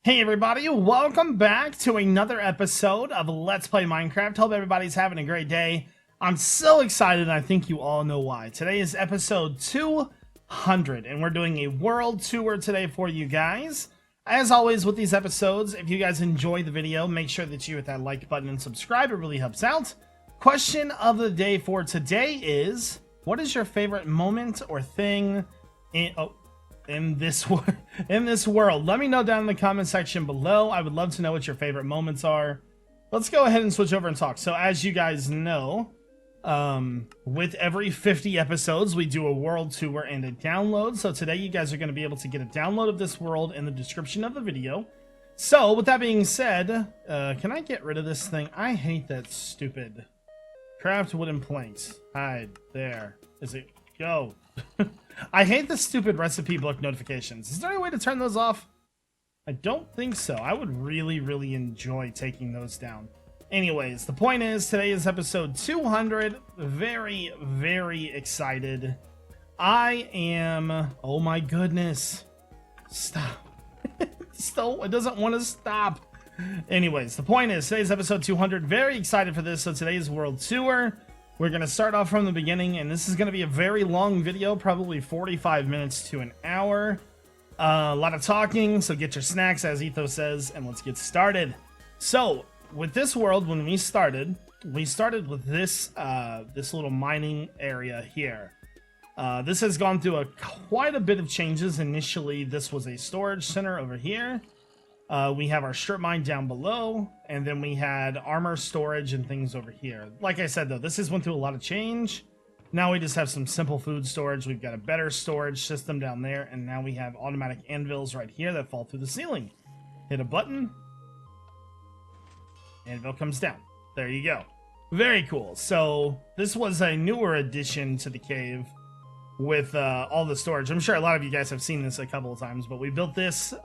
Hey everybody, welcome back to another episode of Let's Play Minecraft. Hope everybody's having a great day. I'm so excited and I think you all know why. Today is episode 200 and we're doing a world tour today for you guys. As always with these episodes, if you guys enjoy the video, make sure that you hit that like button and subscribe. It really helps out. Question of the day for today is, what is your favorite moment or thing in this world? Let me know down in the comment section below. I would love to know what your favorite moments are. Let's go ahead and switch over and talk. So as you guys know, with every 50 episodes we do a world tour and a download. So today you guys are going to be able to get a download of this world in the description of the video. So with that being said, can I get rid of this thing? I hate that stupid craft wooden planks. Hide there. Is it? Go. I hate the stupid recipe book notifications. Is there a way to turn those off? I don't think so. I would really enjoy taking those down. Anyways, the point is, today is episode 200. Very excited. I am... Oh my goodness. Stop. Still, it doesn't want to stop. Anyways, the point is, today's episode 200. Very excited for this. So today's world tour. We're going to start off from the beginning, and this is going to be a very long video, probably 45 minutes to an hour. A lot of talking, so get your snacks, as Etho says, and let's get started. So, with this world, when we started with this this little mining area here. This has gone through quite a bit of changes. Initially, this was a storage center over here. We have our strip mine down below, and then we had armor storage and things over here. Like I said, though, this has went through a lot of change. Now we just have some simple food storage. We've got a better storage system down there, and now we have automatic anvils right here that fall through the ceiling. Hit a button, anvil comes down. There you go. Very cool. So this was a newer addition to the cave with all the storage. I'm sure a lot of you guys have seen this a couple of times, but we built this...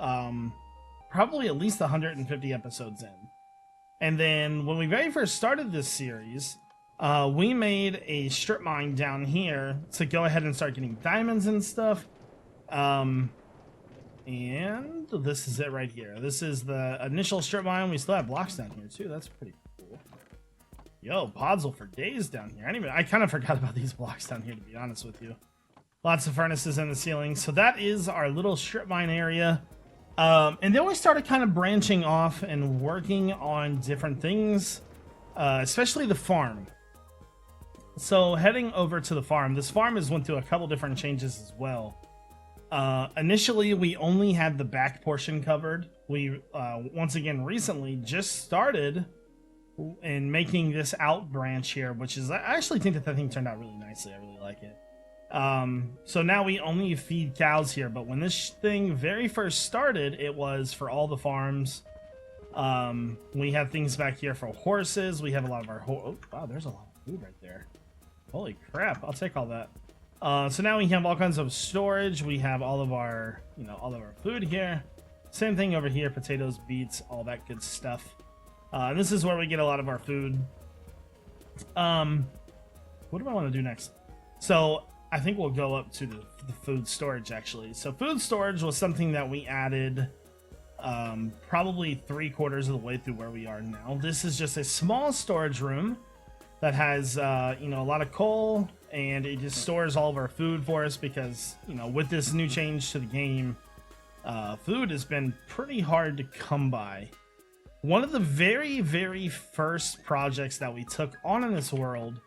probably at least 150 episodes in. And then when we very first started this series, we made a strip mine down here to go ahead and start getting diamonds and stuff. And this is it right here. This is the initial strip mine. We still have blocks down here too. That's pretty cool. Yo, podzol for days down here. I kind of forgot about these blocks down here, to be honest with you. Lots of furnaces in the ceiling. So that is our little strip mine area. And then we started kind of branching off and working on different things, especially the farm. So heading over to the farm, this farm has went through a couple different changes as well. Initially, we only had the back portion covered. We, once again, recently just started in making this out branch here, which is, I actually think that thing turned out really nicely. I really like it. So now we only feed cows here, but when this thing very first started, it was for all the farms. We have things back here for horses. We have a lot of our oh wow, there's a lot of food right there. Holy crap, I'll take all that. So now we have all kinds of storage. We have all of our, all of our food here. Same thing over here, potatoes, beets, all that good stuff. And this is where we get a lot of our food. What do I want to do next? So I think we'll go up to the food storage, actually. So food storage was something that we added probably 3/4 of the way through where we are now. This is just a small storage room that has, a lot of coal, and it just stores all of our food for us because, with this new change to the game, food has been pretty hard to come by. One of the very first projects that we took on in this world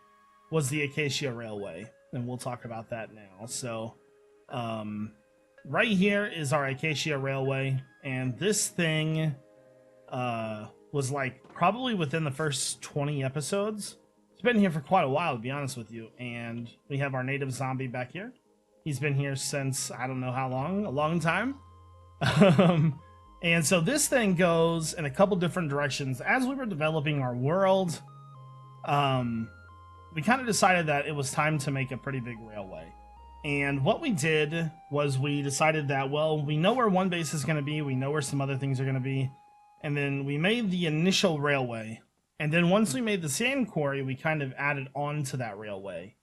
was the Acacia Railway. And we'll talk about that now. So, right here is our Acacia Railway, and this thing was like probably within the first 20 episodes. It's been here for quite a while, to be honest with you. And we have our native zombie back here. He's been here since I don't know how long, a long time. And so this thing goes in a couple different directions. As we were developing our world, we kind of decided that it was time to make a pretty big railway. And what we did was we decided that, well, we know where one base is going to be, we know where some other things are going to be, and then we made the initial railway. And then once we made the sand quarry, we kind of added on to that railway.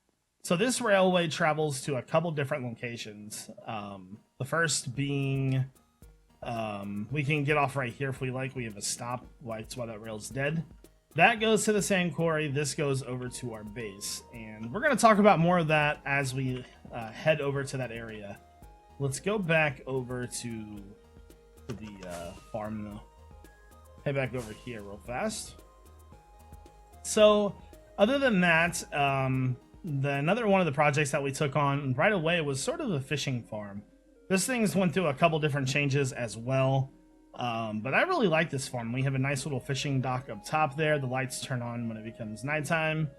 So this railway travels to a couple different locations. The first being We can get off right here if we like. We have a stop. That's why that rail's dead. That goes to the sand quarry. This goes over to our base. And we're going to talk about more of that as we head over to that area. Let's go back over to the farm, though. Head back over here real fast. So, other than that, another one of the projects that we took on right away was sort of a fishing farm. This thing's went through a couple different changes as well. But I really like this farm. We have a nice little fishing dock up top there. The lights turn on when it becomes nighttime.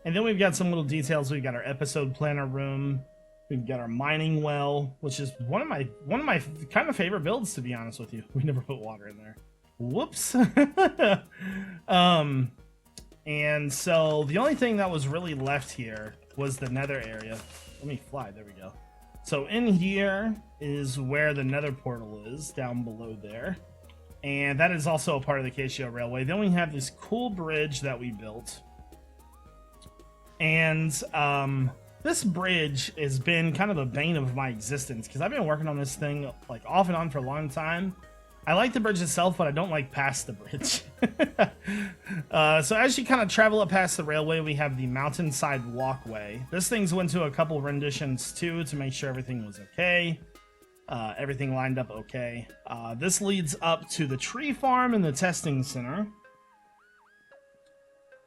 And then we've got some little details. We've got our episode planner room. We've got our mining well, which is one of my kind of favorite builds, to be honest with you. We never put water in there. Whoops. And so the only thing that was really left here was the nether area. Let me fly. There we go. So in here is where the Nether Portal is, down below there. And that is also a part of the Acacia Railway. Then we have this cool bridge that we built. And this bridge has been kind of the bane of my existence, because I've been working on this thing like off and on for a long time. I like the bridge itself, but I don't like past the bridge. So as you kind of travel up past the railway, we have the Mountainside Walkway. This thing's went to a couple renditions too to make sure everything was okay. Everything lined up okay. This leads up to the tree farm and the testing center.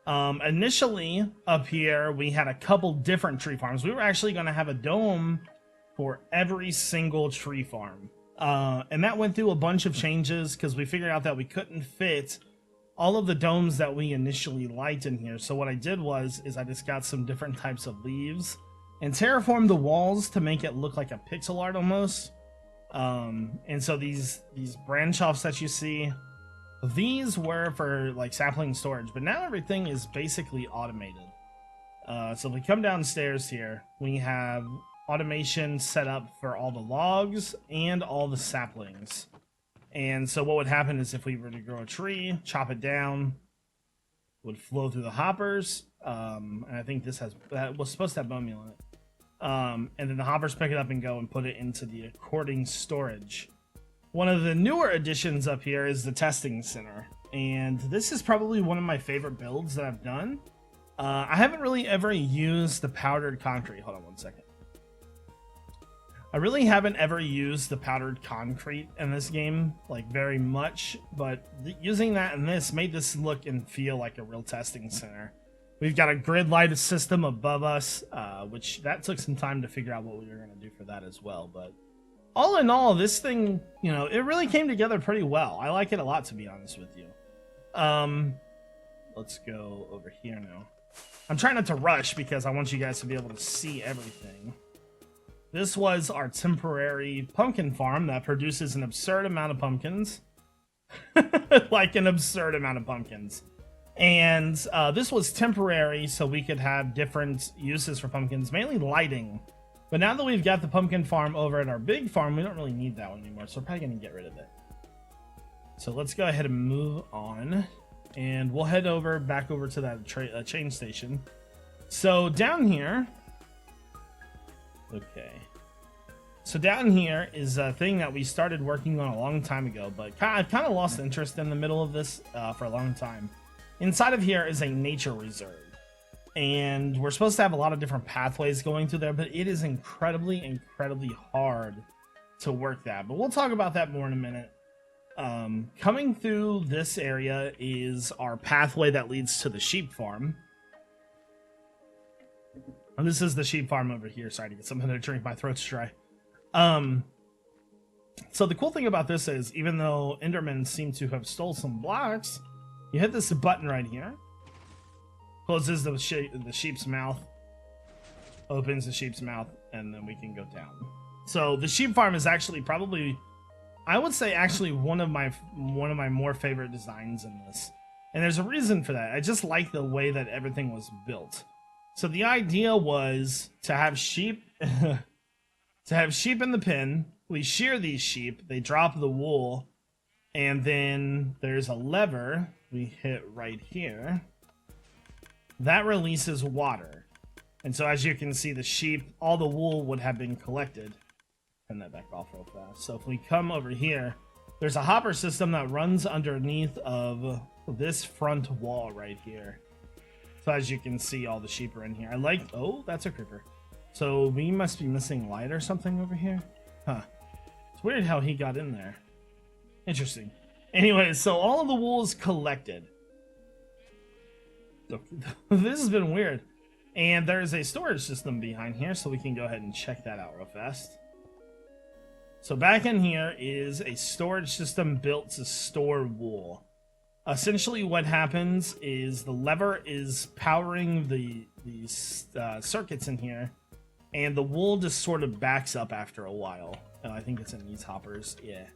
Initially up here, we had a couple different tree farms. We were actually going to have a dome for every single tree farm. And that went through a bunch of changes because we figured out that we couldn't fit all of the domes that we initially liked in here. So what I did is I just got some different types of leaves and terraformed the walls to make it look like a pixel art almost. And so these branch offs that you see, these were for like sapling storage, but now everything is basically automated. So if we come downstairs here, we have automation set up for all the logs and all the saplings. And so what would happen is if we were to grow a tree, chop it down, it would flow through the hoppers. And I think that was supposed to have bone meal in it. And then the hoppers pick it up and go and put it into the according storage. One of the newer additions up here is the testing center. And this is probably one of my favorite builds that I've done. I haven't really ever used the powdered concrete. Hold on one second. I really haven't ever used the powdered concrete in this game, like very much, but using that in this made this look and feel like a real testing center. We've got a grid light system above us, which that took some time to figure out what we were going to do for that as well. But all in all, this thing, you know, it really came together pretty well. I like it a lot, to be honest with you. Let's go over here now. I'm trying not to rush because I want you guys to be able to see everything. This was our temporary pumpkin farm that produces an absurd amount of pumpkins. Like an absurd amount of pumpkins. And this was temporary so we could have different uses for pumpkins, mainly lighting. But now that we've got the pumpkin farm over at our big farm, we don't really need that one anymore, so we're probably going to get rid of it. So let's go ahead and move on. And we'll head back over to that train station. So down here... Okay. So down here is a thing that we started working on a long time ago, but I've kind of lost interest in the middle of this for a long time. Inside of here is a nature reserve. And we're supposed to have a lot of different pathways going through there, but it is incredibly hard to work that. But we'll talk about that more in a minute. Coming through this area is our pathway that leads to the sheep farm. And this is the sheep farm over here. Sorry to get something to drink. My throat's dry. So the cool thing about this is, even though Endermen seem to have stole some blocks, you hit this button right here. Closes the sheep's mouth. Opens the sheep's mouth, and then we can go down. So the sheep farm is actually probably, I would say, actually one of my more favorite designs in this. And there's a reason for that. I just like the way that everything was built. So the idea was to have sheep in the pen. We shear these sheep, they drop the wool, and then there's a lever we hit right here that releases water. And so as you can see, the sheep, all the wool would have been collected. Turn that back off real fast. So if we come over here, there's a hopper system that runs underneath of this front wall right here. So as you can see, all the sheep are in here. Oh, that's a creeper. So we must be missing light or something over here. Huh. It's weird how he got in there. Interesting. Anyway, so all of the wool is collected. This has been weird. And there's a storage system behind here, so we can go ahead and check that out real fast. So back in here is a storage system built to store wool. Essentially what happens is the lever is powering these circuits in here, and the wool just sort of backs up after a while. I think it's in these hoppers, yeah.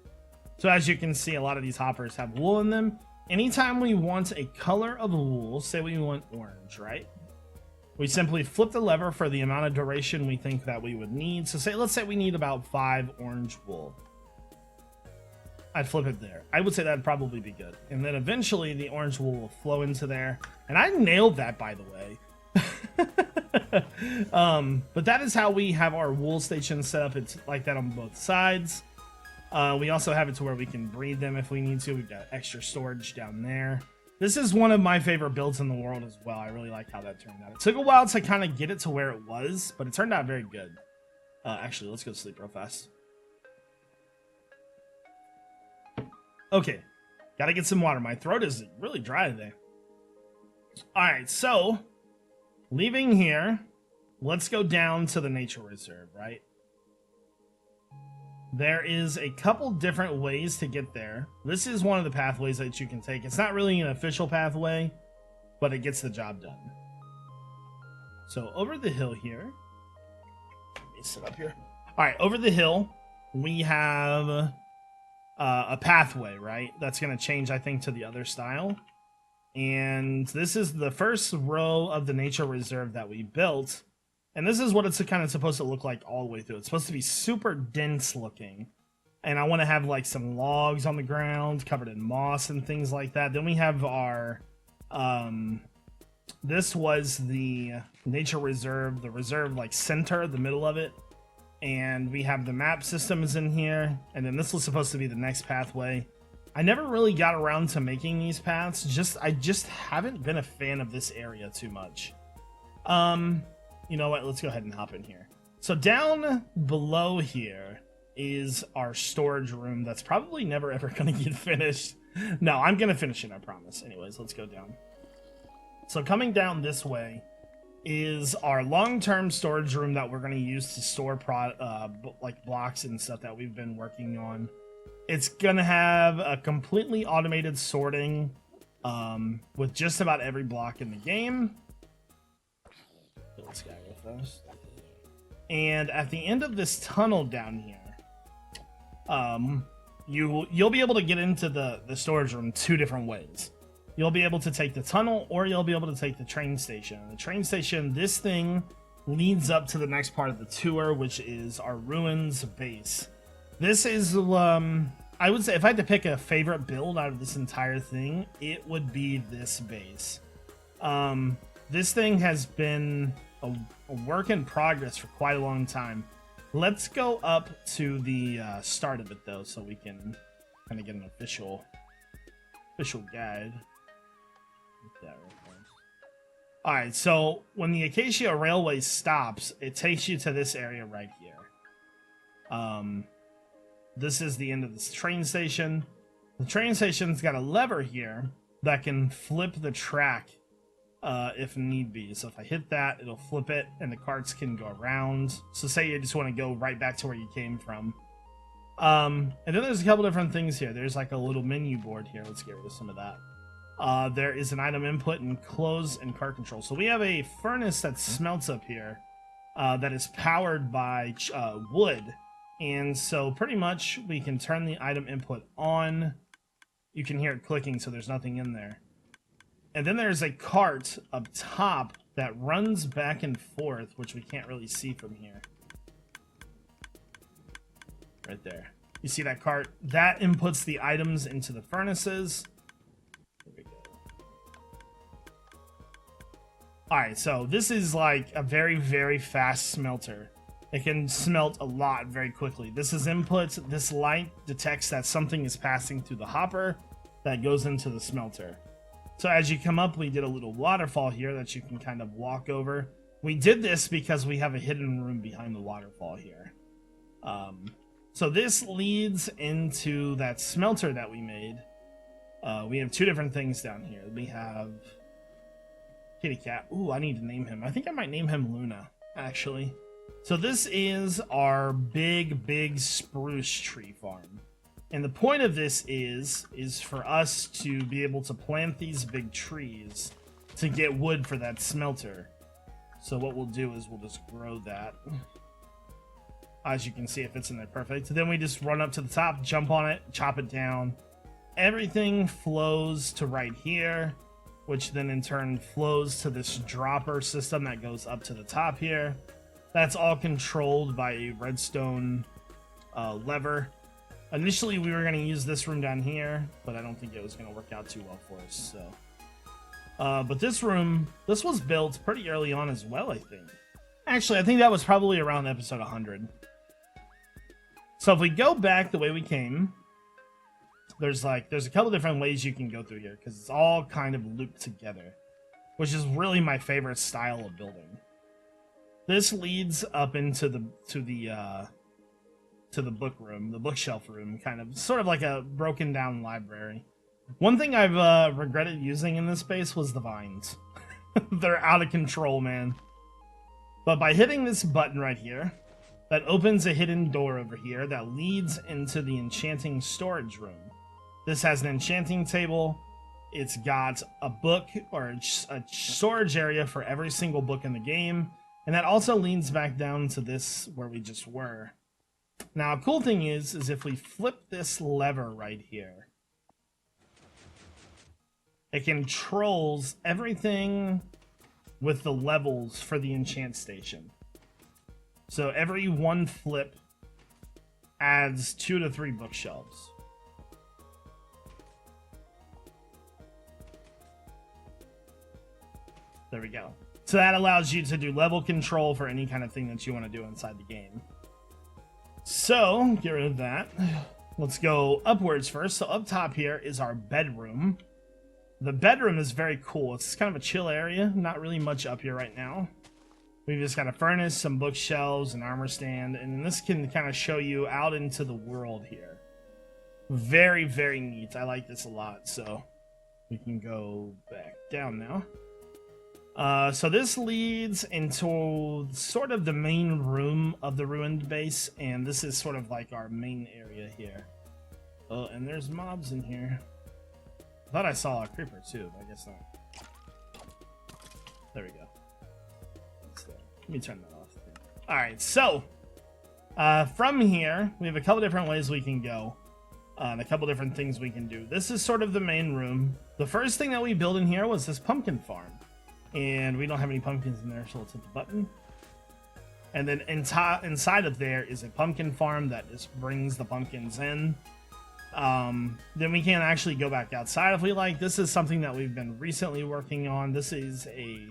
So as you can see, a lot of these hoppers have wool in them. Anytime we want a color of wool, say we want orange, right? We simply flip the lever for the amount of duration we think that we would need. So let's say we need about 5 orange wool. I'd flip it there. I would say that'd probably be good. And then eventually the orange wool will flow into there. And I nailed that, by the way. But that is how we have our wool station set up. It's like that on both sides. We also have it to where we can breed them if we need to. We've got extra storage down there. This is one of my favorite builds in the world as well. I really like how that turned out. It took a while to kind of get it to where it was, but it turned out very good. Actually, let's go sleep real fast. Okay, gotta get some water. My throat is really dry today. Alright, so, leaving here, let's go down to the nature reserve, right? There is a couple different ways to get there. This is one of the pathways that you can take. It's not really an official pathway, but it gets the job done. So over the hill here, let me sit up here. All right, over the hill, we have a pathway, right? That's going to change, I think, to the other style. And this is the first row of the nature reserve that we built. And this is what it's kind of supposed to look like all the way through. It's supposed to be super dense looking. And I want to have like some logs on the ground covered in moss and things like that. Then we have our, this was the nature reserve, the reserve like center, the middle of it. And we have the map systems in here. And then this was supposed to be the next pathway. I never really got around to making these paths. I just haven't been a fan of this area too much. You know what? Let's go ahead and hop in here. So down below here is our storage room that's probably never ever going to get finished. No, I'm going to finish it, I promise. Anyways, let's go down. So coming down this way is our long-term storage room that we're going to use to store like blocks and stuff that we've been working on. It's going to have a completely automated sorting with just about every block in the game. This guy real fast. And at the end of this tunnel down here, you'll be able to get into the storage room 2 different ways. You'll be able to take the tunnel, or you'll be able to take the train station. The train station, this thing leads up to the next part of the tour, which is our ruins base. This is I would say if I had to pick a favorite build out of this entire thing, it would be this base. This thing has been a work in progress for quite a long time. Let's go up to the start of it though, so we can kind of get an official guide. All right, so when the Acacia Railway stops, it takes you to this area right here. This is the end of this train station. The train station's got a lever here that can flip the track if need be. So if I hit that, it'll flip it and the carts can go around. So say you just want to go right back to where you came from. And then there's a couple different things here. There's like a little menu board here. Let's get rid of some of that. There is an item input and close and cart control. So we have a furnace that smelts up here that is powered by wood. And so pretty much we can turn the item input on. You can hear it clicking, so there's nothing in there. And then there's a cart up top that runs back and forth, which we can't really see from here. Right there. You see that cart? That inputs the items into the furnaces. There we go. Alright, so this is like a very, very fast smelter. It can smelt a lot very quickly. This is input. This light detects that something is passing through the hopper that goes into the smelter. So as you come up, we did a little waterfall here that you can kind of walk over. We did this because we have a hidden room behind the waterfall here. So this leads into that smelter that we made. We have two different things down here. We have kitty cat. Ooh, I need to name him. I think I might name him Luna, actually. So this is our big spruce tree farm. And the point of this is for us to be able to plant these big trees to get wood for that smelter. So what we'll do is we'll just grow that. As you can see, it fits in there perfect. Then we just run up to the top, jump on it, chop it down. Everything flows to right here, which then in turn flows to this dropper system that goes up to the top here. That's all controlled by a redstone lever. Initially, we were going to use this room down here, but I don't think it was going to work out too well for us. So, but this room, this was built pretty early on as well, I think. Actually, I think that was probably around episode 100. So if we go back the way we came, there's a couple different ways you can go through here because it's all kind of looped together, which is really my favorite style of building. This leads up into the book room, the bookshelf room, kind of sort of like a broken down library. One thing I've regretted using in this space was the vines. They're out of control, man. But by hitting this button right here, that opens a hidden door over here that leads into the enchanting storage room. This has an enchanting table. It's got a book or a storage area for every single book in the game. And that also leads back down to this where we just were. Now, a cool thing is if we flip this lever right here, it controls everything with the levels for the enchant station. So every one flip adds 2 to 3 bookshelves. There we go. So that allows you to do level control for any kind of thing that you want to do inside the game. So, get rid of that. Let's go upwards first. So up top here is our bedroom. The bedroom is very cool. It's kind of a chill area. Not really much up here right now. We've just got a furnace, some bookshelves, an armor stand, and this can kind of show you out into the world here. Very, very neat. I like this a lot. So we can go back down now. So this leads into sort of the main room of the ruined base, and this is sort of like our main area here. Oh, and there's mobs in here. I thought I saw a creeper too, but I guess not. There we go. Let me turn that off. Alright, so from here, we have a couple different ways we can go. And a couple different things we can do. This is sort of the main room. The first thing that we built in here was this pumpkin farm. And we don't have any pumpkins in there, so let's hit the button. And then inside of there is a pumpkin farm that just brings the pumpkins in. Then we can actually go back outside if we like. This is something that we've been recently working on. This is a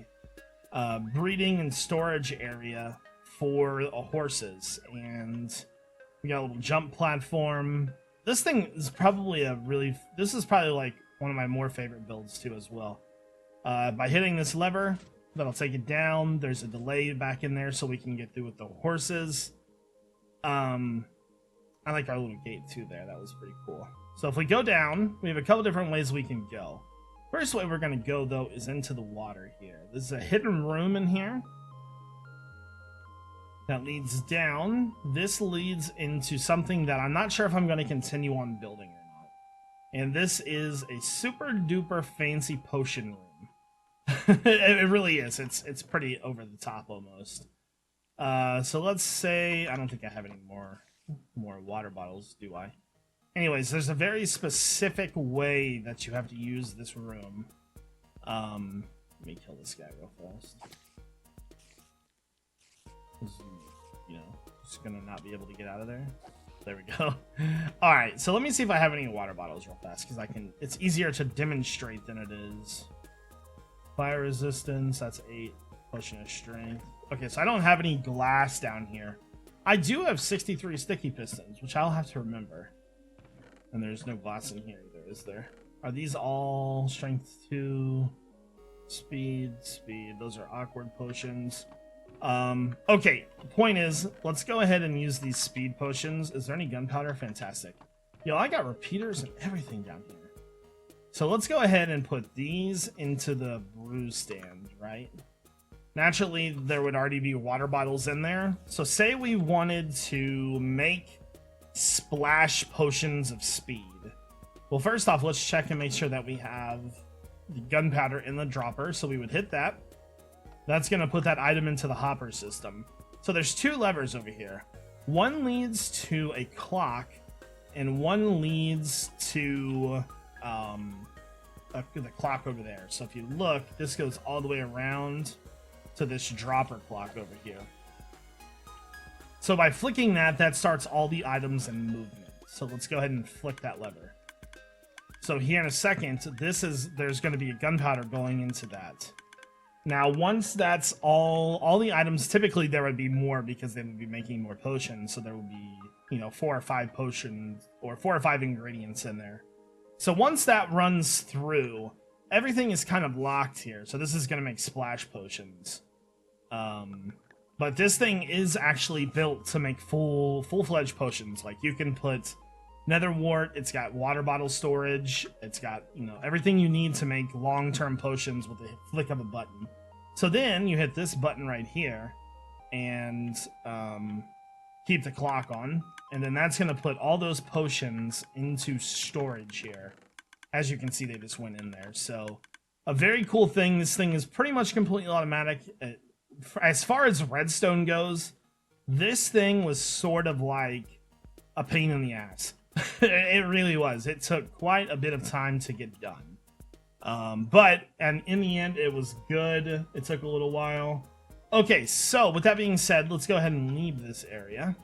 breeding and storage area for horses. And we got a little jump platform. This thing is probably this is probably like one of my more favorite builds too as well. By hitting this lever, that'll take it down. There's a delay back in there so we can get through with the horses. I like our little gate too there. That was pretty cool. So if we go down, we have a couple different ways we can go. First way we're going to go, though, is into the water here. This is a hidden room in here that leads down. This leads into something that I'm not sure if I'm going to continue on building or not. And this is a super duper fancy potion room. It really is. It's pretty over the top almost. So let's say I don't think I have any more water bottles, do I? Anyways, there's a very specific way that you have to use this room. Let me kill this guy real fast. You know, just gonna not be able to get out of there. There we go. All right, so let me see if I have any water bottles real fast because it's easier to demonstrate than it is. Fire resistance, that's 8. Potion of strength. Okay, so I don't have any glass down here. I do have 63 sticky pistons, which I'll have to remember. And there's no glass in here either, is there? Are these all strength 2, speed? Those are awkward potions. Okay, the point is, let's go ahead and use these speed potions. Is there any gunpowder? Fantastic. Yo, I got repeaters and everything down here. So let's go ahead and put these into the brew stand, right? Naturally, there would already be water bottles in there. So say we wanted to make splash potions of speed. Well, first off, let's check and make sure that we have the gunpowder in the dropper. So we would hit that. That's going to put that item into the hopper system. So there's 2 levers over here. One leads to a clock, and one leads to the clock over there. So if you look, this goes all the way around to this dropper clock over here. So by flicking that, that starts all the items in movement. So let's go ahead and flick that lever. So here in a second, there's going to be a gunpowder going into that. Now, once that's all the items, typically there would be more because they would be making more potions. So there would be, 4 or 5 potions or 4 or 5 ingredients in there. So once that runs through, everything is kind of locked here. So this is going to make splash potions. But this thing is actually built to make full-fledged potions. Like you can put nether wart, it's got water bottle storage, it's got, everything you need to make long-term potions with the flick of a button. So then you hit this button right here and keep the clock on, and then that's going to put all those potions into storage here. As you can see, they just went in there. So a very cool thing. This thing is pretty much completely automatic. As far as redstone goes, this thing was sort of like a pain in the ass. It really was. It took quite a bit of time to get done. And in the end, it was good. It took a little while. Okay, so with that being said, let's go ahead and leave this area.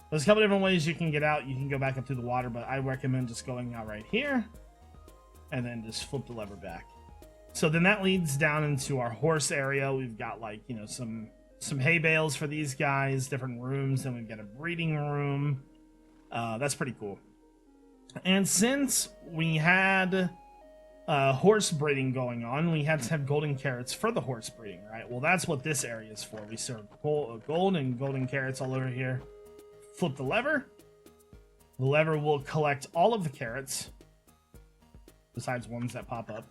There's a couple different ways you can get out. You can go back up through the water, but I recommend just going out right here and then just flip the lever back. So then that leads down into our horse area. We've got some hay bales for these guys, different rooms, and we've got a breeding room. That's pretty cool. And since we had horse breeding going on, we had to have golden carrots for the horse breeding, right? Well, that's what this area is for. We serve gold and golden carrots all over here. Flip the lever. The lever will collect all of the carrots, besides ones that pop up.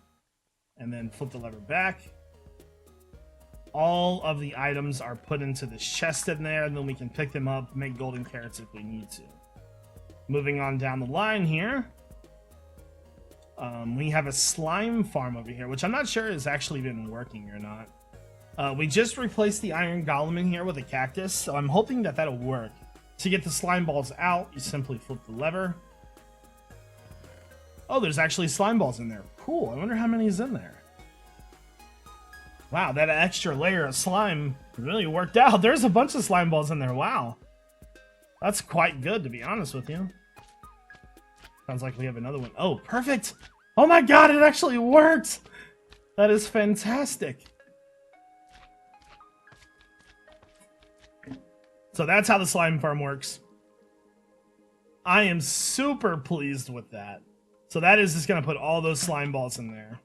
And then flip the lever back. All of the items are put into this chest in there, and then we can pick them up, make golden carrots if we need to. Moving on down the line here, we have a slime farm over here, which I'm not sure has actually been working or not. We just replaced the iron golem in here with a cactus, so I'm hoping that that'll work. To get the slime balls out, you simply flip the lever. Oh, there's actually slime balls in there. Cool. I wonder how many is in there. Wow, that extra layer of slime really worked out. There's a bunch of slime balls in there. Wow. That's quite good, to be honest with you. Sounds like we have another one. Oh, perfect. Oh my god, it actually worked. That is fantastic. So that's how the slime farm works. I am super pleased with that. So that is just going to put all those slime balls in there.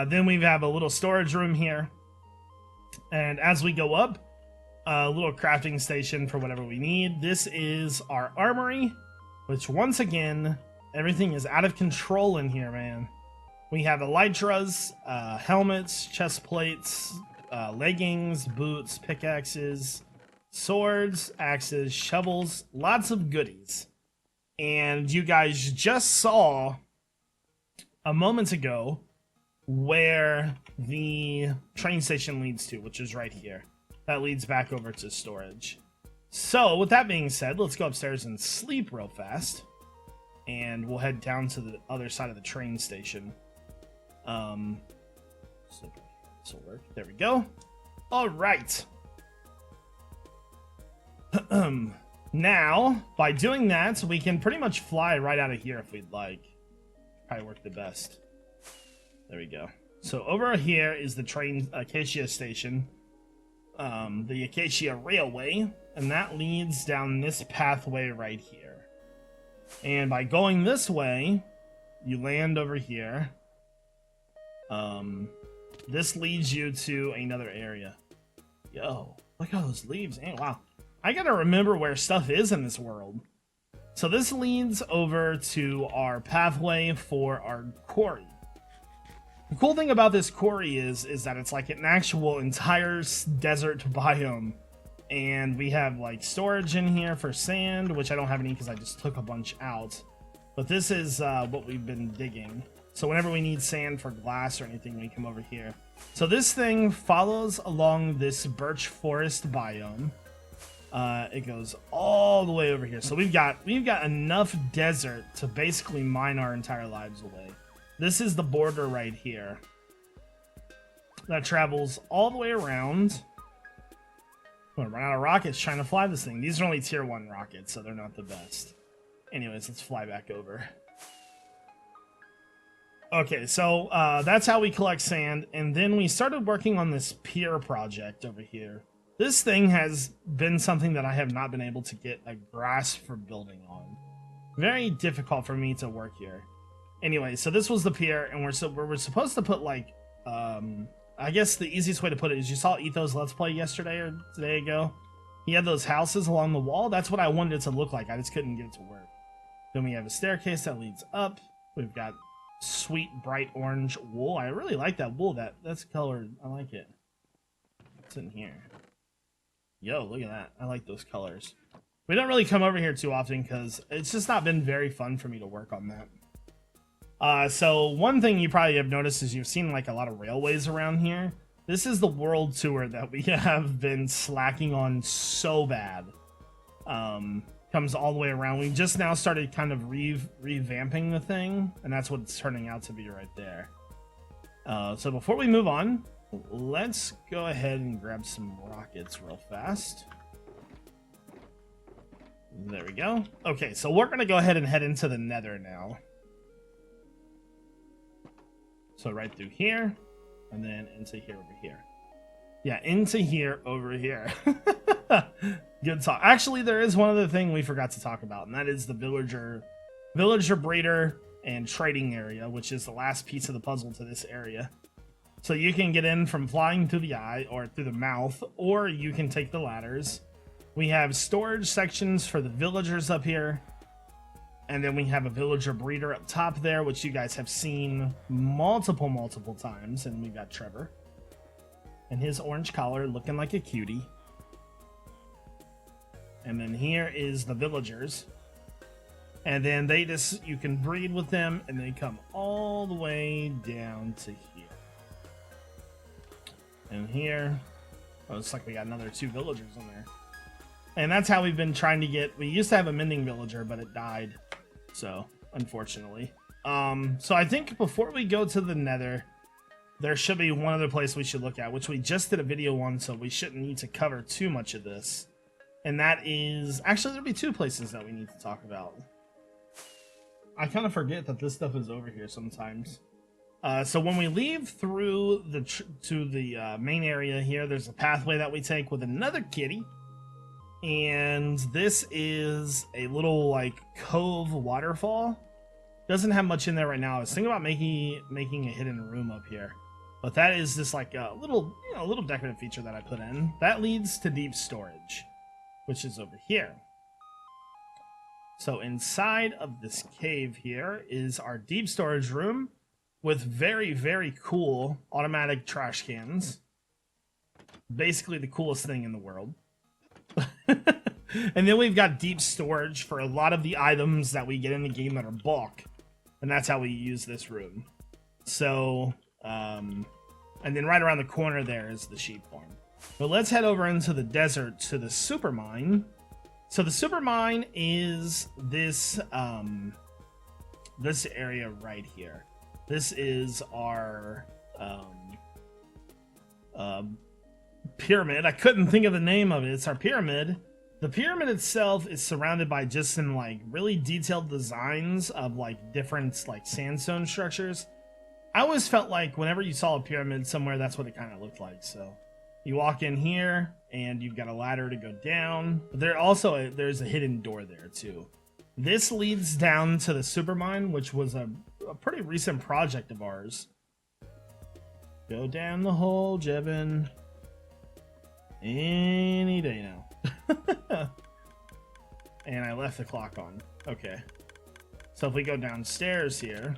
Then we have a little storage room here. And as we go up, a little crafting station for whatever we need. This is our armory, which once again, everything is out of control in here, man. We have elytras, helmets, chest plates, leggings, boots, pickaxes, swords, axes, shovels, lots of goodies. And you guys just saw a moment ago where the train station leads to, which is right here. That leads back over to storage. So, with that being said, let's go upstairs and sleep real fast. And we'll head down to the other side of the train station. So this will work. There we go. All right. Now, by doing that, we can pretty much fly right out of here if we'd like. Probably work the best. There we go. So over here is the train Acacia station. the Acacia Railway, and that leads down this pathway right here. And by going this way, you land over here. This leads you to another area. Yo, look at those leaves. Hey, wow. I gotta remember where stuff is in this world. So this leads over to our pathway for our quarry. The cool thing about this quarry is that it's like an actual entire desert biome. And we have like storage in here for sand, which I don't have any because I just took a bunch out. But this is what we've been digging. So whenever we need sand for glass or anything, we come over here. So this thing follows along this birch forest biome. It goes all the way over here. So we've got enough desert to basically mine our entire lives away. This is the border right here that travels all the way around. I'm gonna run out of rockets trying to fly this thing. These are only tier 1 rockets, so they're not the best. Anyways, let's fly back over. Okay, so that's how we collect sand, and then we started working on this pier project over here. This thing has been something that I have not been able to get a grasp for building on. Very difficult for me to work here. Anyway, so this was the pier, and we're supposed to put like, I guess the easiest way to put it is you saw Etho's Let's Play yesterday or today ago. He had those houses along the wall. That's what I wanted it to look like. I just couldn't get it to work. Then we have a staircase that leads up. We've got sweet bright orange wool. I really like that wool. That's colored. I like it. What's in here? Yo, look at that. I like those colors. We don't really come over here too often because it's just not been very fun for me to work on that. So one thing you probably have noticed is you've seen like a lot of railways around here. This is the world tour that we have been slacking on so bad. Comes all the way around. We just now started kind of revamping the thing, and that's what it's turning out to be right there. So before we move on, let's go ahead and grab some rockets real fast. There we go. Okay, so we're gonna go ahead and head into the Nether now. So right through here, and then into here over here. Yeah, into here over here. Good talk. Actually, there is one other thing we forgot to talk about, and that is the villager breeder and trading area, which is the last piece of the puzzle to this area. So you can get in from flying through the eye or through the mouth, or you can take the ladders. We have storage sections for the villagers up here. And then we have a villager breeder up top there, which you guys have seen multiple times. And we've got Trevor and his orange collar looking like a cutie. And then here is the villagers. And then you can breed with them, and they come all the way down to here. And here, oh, looks like we got another 2 villagers in there. And that's how we've been trying to get, we used to have a mending villager, but it died. So, unfortunately. So I think before we go to the Nether, there should be one other place we should look at, which we just did a video on, so we shouldn't need to cover too much of this. And that is, actually there'll be 2 places that we need to talk about. I kind of forget that this stuff is over here sometimes. So when we leave through the main area here, there's a pathway that we take with another kitty. And this is a little like cove waterfall. Doesn't have much in there right now. I was thinking about making a hidden room up here, but that is just like a little, little decorative feature that I put in. That leads to deep storage, which is over here. So inside of this cave here is our deep storage room with very cool automatic trash cans. Basically the coolest thing in the world. And then we've got deep storage for a lot of the items that we get in the game that are bulk, and that's how we use this room. So and then right around the corner there is the sheep farm. But let's head over into the desert to the super mine. So the super mine is this this area right here. This is our pyramid. I couldn't think of the name of it. It's our pyramid. The pyramid itself is surrounded by just some like really detailed designs of like different like sandstone structures. I always felt like whenever you saw a pyramid somewhere, that's what it kind of looked like. So You walk in here, and you've got a ladder to go down. But there's a hidden door there too. This leads down to the Supermine, which was a pretty recent project of ours. Go down the hole, Jevin. Any day now. And I left the clock on. Okay. So if we go downstairs here,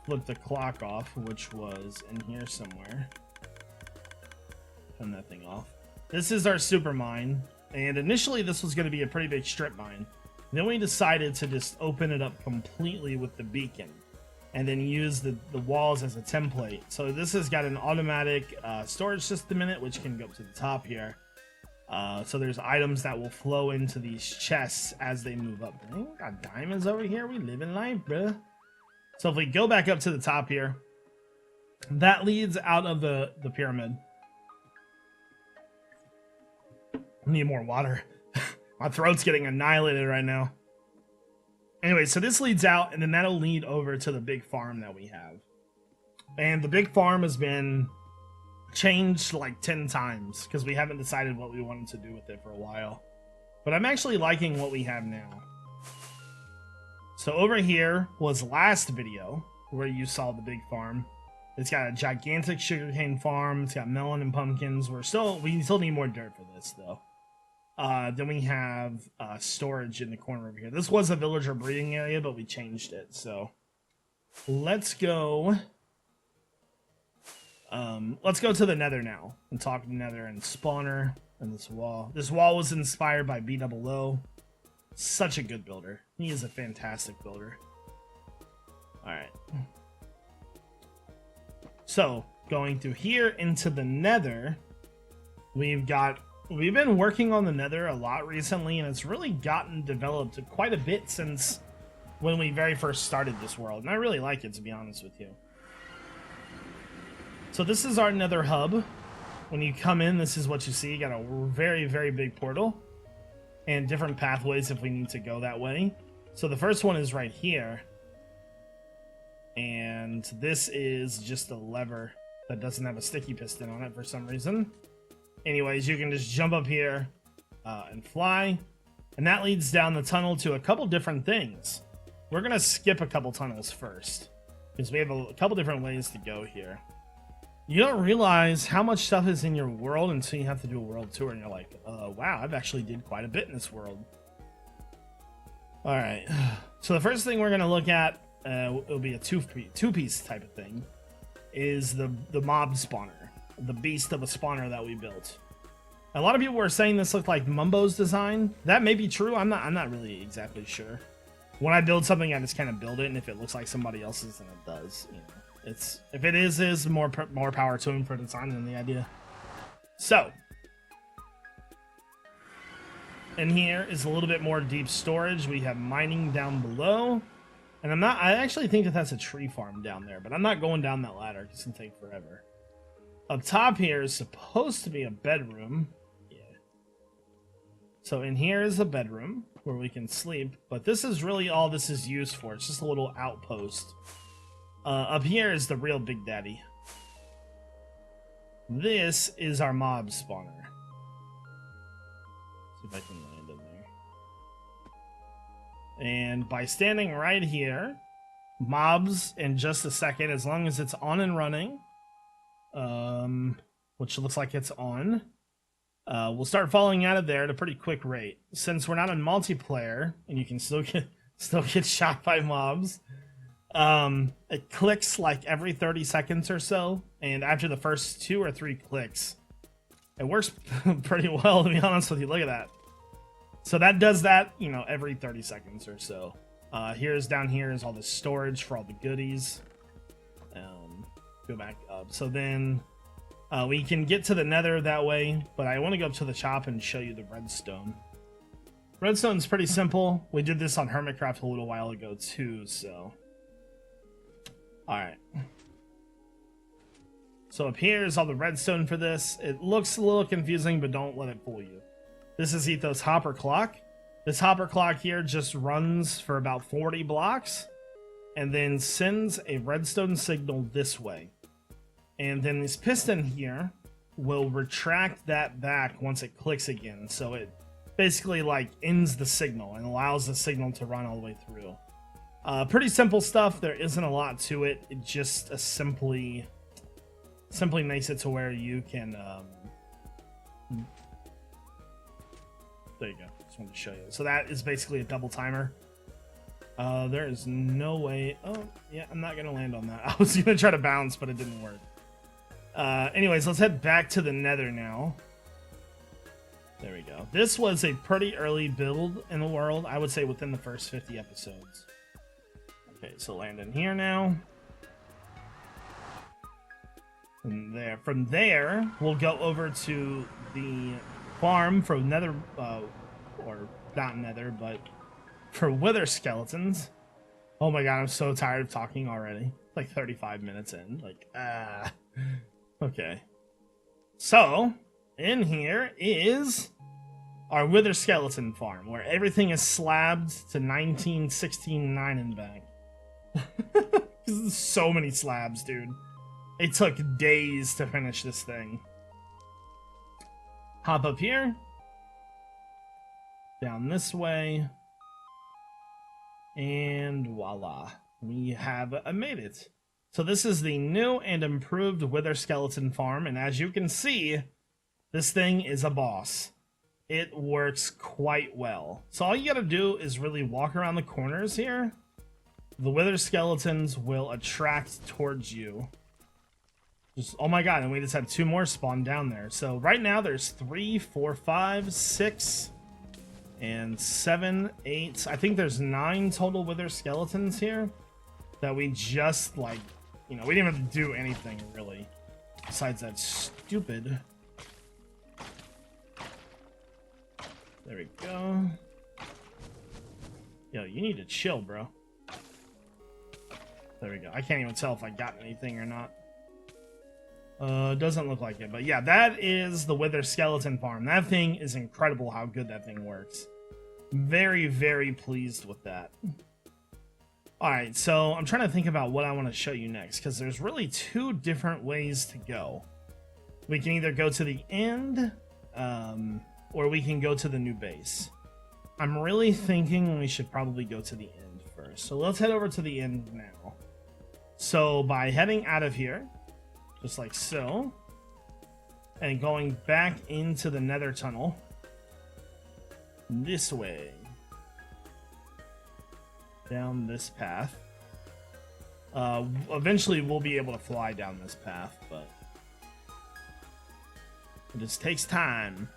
flip the clock off, which was in here somewhere. Turn that thing off. This is our super mine, and initially this was going to be a pretty big strip mine. Then we decided to just open it up completely with the beacon, and then use the walls as a template. So this has got an automatic storage system in it, which can go up to the top here. So there's items that will flow into these chests as they move up. We got diamonds over here. We live in life, bruh. So if we go back up to the top here, that leads out of the pyramid. Need more water. My throat's getting annihilated right now. Anyway, so this leads out, and then that'll lead over to the big farm that we have. And the big farm has been changed like 10 times because we haven't decided what we wanted to do with it for a while. But I'm actually liking what we have now. So over here was last video where you saw the big farm. It's got a gigantic sugarcane farm. It's got melon and pumpkins. We still need more dirt for this though. Then we have storage in the corner over here. This was a villager breeding area, but we changed it. So let's go. Let's go to the Nether now and talk Nether and spawner and this wall. This wall was inspired by B00. Such a good builder. He is a fantastic builder. All right. So going through here into the Nether, we've been working on the Nether a lot recently, and it's really gotten developed quite a bit since when we very first started this world, and I really like it, to be honest with you. So this is our Nether hub. When you come in, this is what you see. You got a very, very big portal and different pathways if we need to go that way. So the first one is right here, and this is just a lever that doesn't have a sticky piston on it for some reason. Anyways, you can just jump up here and fly, and that leads down the tunnel to a couple different things. We're gonna skip a couple tunnels first because we have a couple different ways to go here. You don't realize how much stuff is in your world until you have to do a world tour, and you're like, wow, I've actually did quite a bit in this world. All right, so the first thing we're gonna look at, it'll be a two-piece type of thing, is the mob spawner. The beast of a spawner that we built. A lot of people were saying this looked like Mumbo's design. That may be true. I'm not really exactly sure. When I build something, I just kind of build it, and if it looks like somebody else's, then it does. You know, if it is more power to him for designing the idea. So, in here is a little bit more deep storage. We have mining down below, and I actually think that that's a tree farm down there, but I'm not going down that ladder because it's gonna take forever. Up top here is supposed to be a bedroom. Yeah. So in here is a bedroom where we can sleep, but this is really all this is used for. It's just a little outpost. Up here is the real Big Daddy. This is our mob spawner. See if I can land in there. And by standing right here, mobs in just a second, as long as it's on and running, which looks like it's on, we'll start falling out of there at a pretty quick rate. Since we're not in multiplayer and you can still get shot by mobs, it clicks like every 30 seconds or so, and after the first 2 or 3 clicks, it works pretty well, to be honest with you. Look at that. So that does that, you know, every 30 seconds or so. Down here is all the storage for all the goodies. Go back up. So then we can get to the Nether that way, but I want to go up to the shop and show you the redstone. Redstone's pretty simple. We did this on Hermitcraft a little while ago too, so. Alright. So up here is all the redstone for this. It looks a little confusing, but don't let it fool you. This is Etho's hopper clock. This hopper clock here just runs for about 40 blocks and then sends a redstone signal this way. And then this piston here will retract that back once it clicks again. So it basically like ends the signal and allows the signal to run all the way through. Pretty simple stuff. There isn't a lot to it. It just simply makes it to where you can there you go. Just wanted to show you. So that is basically a double timer. There is no way. Oh yeah, I'm not gonna land on that. I was gonna try to bounce, but it didn't work. Anyways, let's head back to the Nether now. There we go. This was a pretty early build in the world. I would say within the first 50 episodes. Okay, so land in here now. And there, from there, we'll go over to the farm for Nether, or not Nether, but for Wither skeletons. Oh my god, I'm so tired of talking already. Like 35 minutes in. Like, okay. So, in here is our Wither skeleton farm, where everything is slabbed to 1969 and back. So many slabs, dude. It took days to finish this thing. Hop up here. Down this way. And voila. We have made it. So this is the new and improved Wither skeleton farm. And as you can see, this thing is a boss. It works quite well. So all you gotta do is really walk around the corners here. The Wither skeletons will attract towards you. Just, oh my god, and we just had 2 more spawn down there. So right now there's 3, 4, 5, 6, and 7, 8. I think there's 9 total Wither skeletons here that we just, like, you know, we didn't even have to do anything really besides that stupid. There we go. Yo, you need to chill, bro. There we go. I can't even tell if I got anything or not. Doesn't look like it, but yeah, that is the Wither skeleton farm. That thing is incredible how good that thing works. Very, very pleased with that. Alright, so I'm trying to think about what I want to show you next, because there's really 2 different ways to go. We can either go to the end, or we can go to the new base. I'm really thinking we should probably go to the end first. So let's head over to the end now. So by heading out of here, just like so, and going back into the Nether tunnel this way, down this path. Eventually we'll be able to fly down this path, but it just takes time.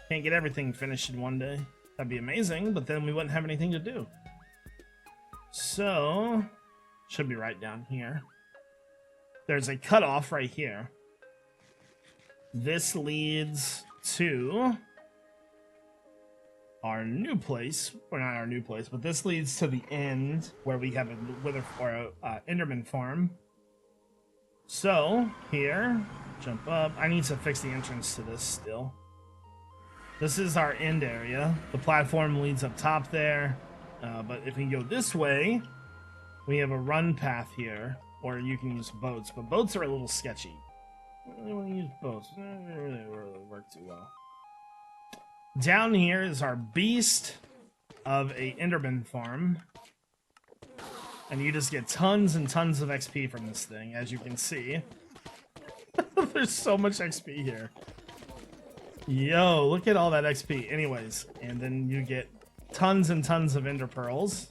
Can't get everything finished in one day. That'd be amazing, but then we wouldn't have anything to do. So should be right down here. There's a cutoff right here. This leads to our new place. Well, not our new place, but this leads to the end where we have a Wither or Enderman farm. So here, jump up. I need to fix the entrance to this still. This is our end area. The platform leads up top there. But if we go this way, we have a run path here. Or you can use boats, but boats are a little sketchy. I really want to use boats. They don't really work too well. Down here is our beast of a Enderman farm. And you just get tons and tons of XP from this thing, as you can see. There's so much XP here. Yo, look at all that XP. Anyways, and then you get tons and tons of Ender Pearls.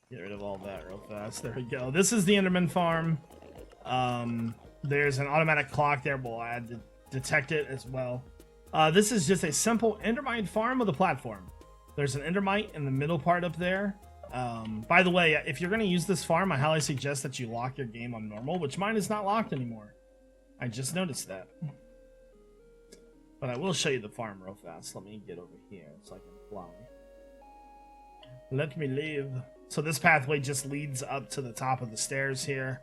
Get rid of all that real fast. There we go. This is the Enderman farm. There's an automatic clock there. We'll add to detect it as well. This is just a simple Endermite farm with a platform. There's an Endermite in the middle part up there. By the way, if you're going to use this farm, I highly suggest that you lock your game on normal, which mine is not locked anymore. I just noticed that. But I will show you the farm real fast. Let me get over here so I can fly. Let me leave. So this pathway just leads up to the top of the stairs here.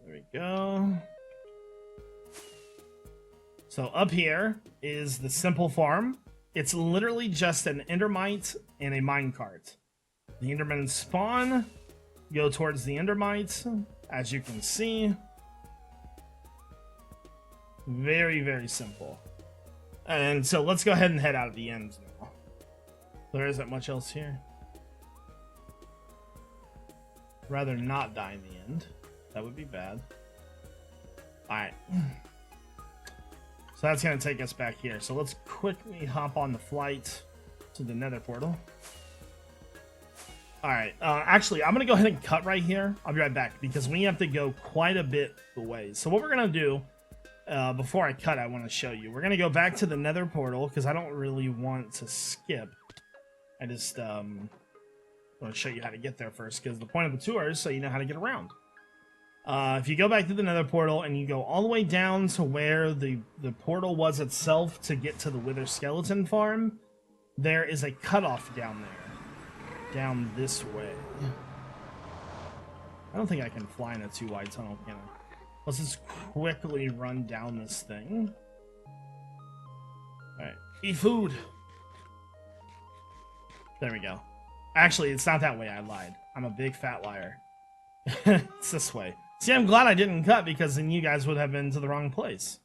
There we go. So up here is the simple farm. It's literally just an Endermite and a minecart. The Endermen spawn, go towards the Endermites, as you can see. Very, very simple. And so let's go ahead and head out at the end now. There isn't much else here. Rather not die in the end. That would be bad. Alright. So that's going to take us back here. So let's quickly hop on the flight to the Nether Portal. Alright, actually, I'm going to go ahead and cut right here. I'll be right back because we have to go quite a bit away. So what we're going to do, before I cut, I want to show you. We're going to go back to the Nether Portal because I don't really want to skip. I just want to show you how to get there first because the point of the tour is so you know how to get around. If you go back to the Nether Portal and you go all the way down to where the portal was itself to get to the Wither Skeleton Farm, there is a cutoff down there. Down this way. I don't think I can fly in a too wide tunnel, can I? Let's just quickly run down this thing. Alright. Eat food! There we go. Actually, it's not that way, I lied. I'm a big fat liar. It's this way. See, I'm glad I didn't cut because then you guys would have been to the wrong place.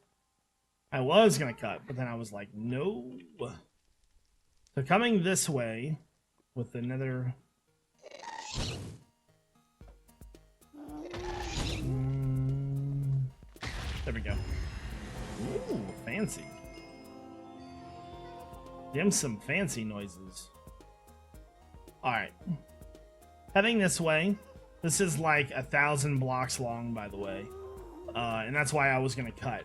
I was gonna cut, but then I was like, no. So coming this way with the Nether... There we go. Ooh, fancy. Them some fancy noises. Alright. Heading this way. This is like 1,000 blocks long, by the way. And that's why I was going to cut.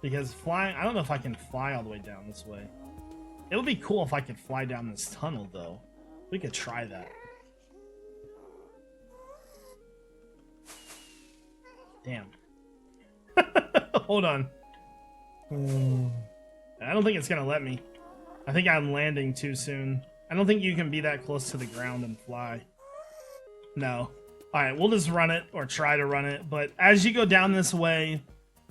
Because flying... I don't know if I can fly all the way down this way. It would be cool if I could fly down this tunnel, though. We could try that. Damn. Hold on. I don't think it's going to let me. I think I'm landing too soon. I don't think you can be that close to the ground and fly. No. Alright, we'll just run it, or try to run it. But as you go down this way,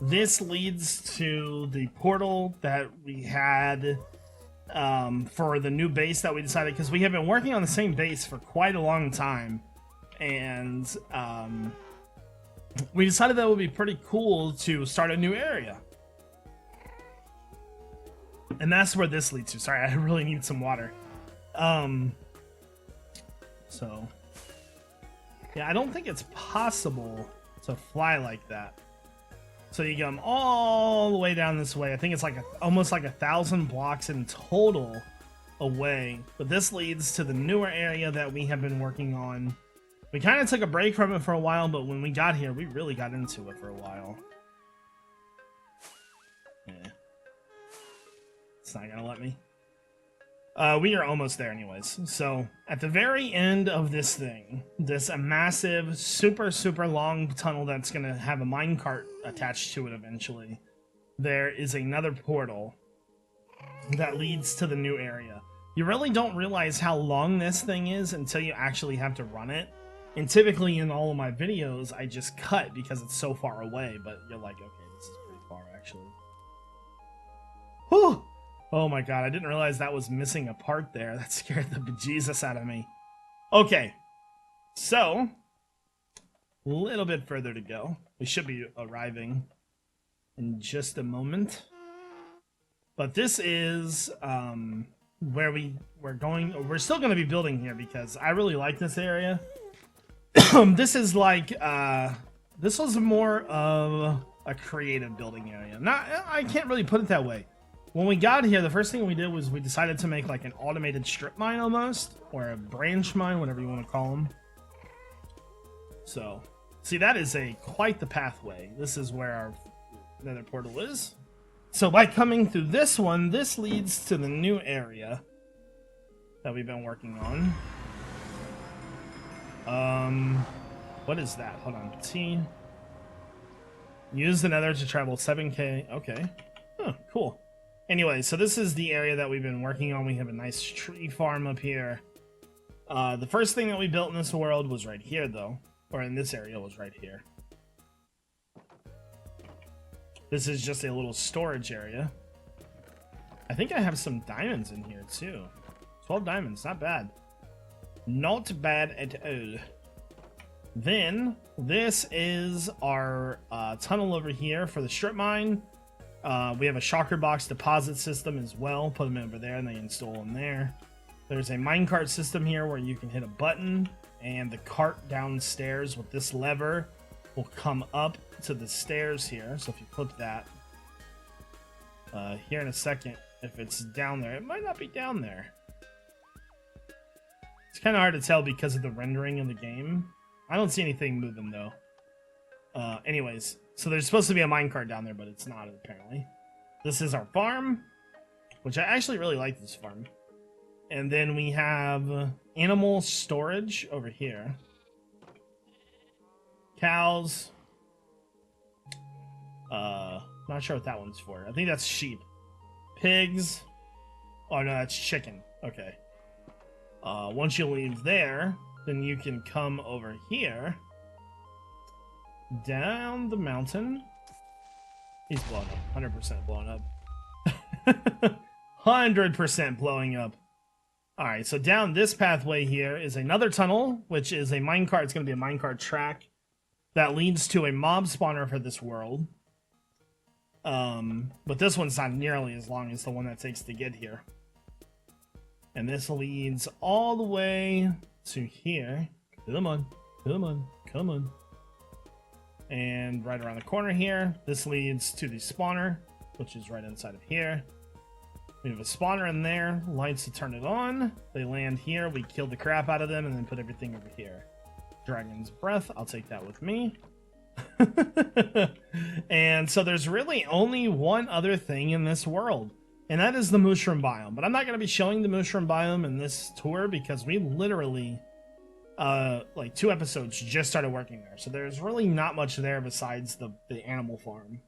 this leads to the portal that we had for the new base that we decided, because we have been working on the same base for quite a long time. And we decided that it would be pretty cool to start a new area. And that's where this leads to. Sorry, I really need some water. So... yeah, I don't think it's possible to fly like that. So you come all the way down this way. I think it's like almost like 1,000 blocks in total away. But this leads to the newer area that we have been working on. We kind of took a break from it for a while, but when we got here, we really got into it for a while. Yeah. It's not gonna let me. We are almost there anyways. So, at the very end of this thing, this massive, super, super long tunnel that's going to have a minecart attached to it eventually, there is another portal that leads to the new area. You really don't realize how long this thing is until you actually have to run it. And typically in all of my videos, I just cut because it's so far away, but you're like, okay, this is pretty far actually. Whew! Oh my god, I didn't realize that was missing a part there. That scared the bejesus out of me. Okay, so, a little bit further to go. We should be arriving in just a moment. But this is where we're going. We're still going to be building here because I really like this area. This is like, this was more of a creative building area. I can't really put it that way. When we got here, the first thing we did was we decided to make like an automated strip mine almost, or a branch mine, whatever you want to call them. So, see, that is quite the pathway. This is where our Nether Portal is. So by coming through this one, this leads to the new area that we've been working on. What is that? Hold on. T. Use the Nether to travel 7K. Okay. Huh, cool. Anyway, so this is the area that we've been working on. We have a nice tree farm up here. The first thing that we built in this world was right here, though. Or in this area was right here. This is just a little storage area. I think I have some diamonds in here, too. 12 diamonds, not bad. Not bad at all. Then, this is our tunnel over here for the strip mine. We have a shulker box deposit system as well. Put them over there and they install them there. There's a minecart system here where you can hit a button and the cart downstairs with this lever will come up to the stairs here. So if you flip that, here in a second, if it's down there, it might not be down there. It's kind of hard to tell because of the rendering of the game. I don't see anything moving though. Anyways, so there's supposed to be a minecart down there, but it's not apparently. This is our farm, which I actually really like this farm. And then we have animal storage over here. Cows. Not sure what that one's for. I think that's sheep. Pigs. Oh no, that's chicken. Okay. Once you leave there, then you can come over here. Down the mountain. He's blowing up. 100% blowing up. 100% blowing up. Alright, so down this pathway here is another tunnel, which is a minecart. It's going to be a minecart track that leads to a mob spawner for this world. But this one's not nearly as long as the one that takes to get here. And this leads all the way to here. Come on, come on, come on. And right around the corner here, this leads to the spawner, which is right inside of here. We have a spawner in there, lights to turn it on. They land here, we kill the crap out of them, and then put everything over here. Dragon's Breath, I'll take that with me. And so there's really only one other thing in this world, and that is the mushroom biome. But I'm not going to be showing the mushroom biome in this tour because we literally... like 2 episodes just started working there, so there's really not much there besides the animal farm,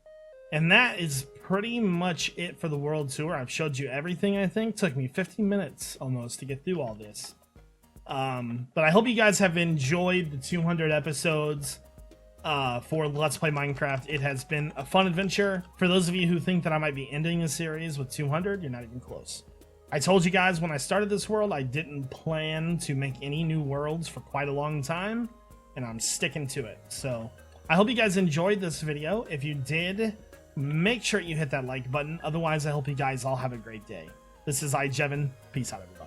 and that is pretty much it for the world tour. I've showed you everything. I think took me 15 minutes almost to get through all this, but I hope you guys have enjoyed the 200 episodes for Let's Play Minecraft. It has been a fun adventure. For those of you who think that I might be ending the series with 200, you're not even close. I told you guys when I started this world, I didn't plan to make any new worlds for quite a long time, and I'm sticking to it. So I hope you guys enjoyed this video. If you did, make sure you hit that like button. Otherwise, I hope you guys all have a great day. This is iJevin. Peace out, everybody.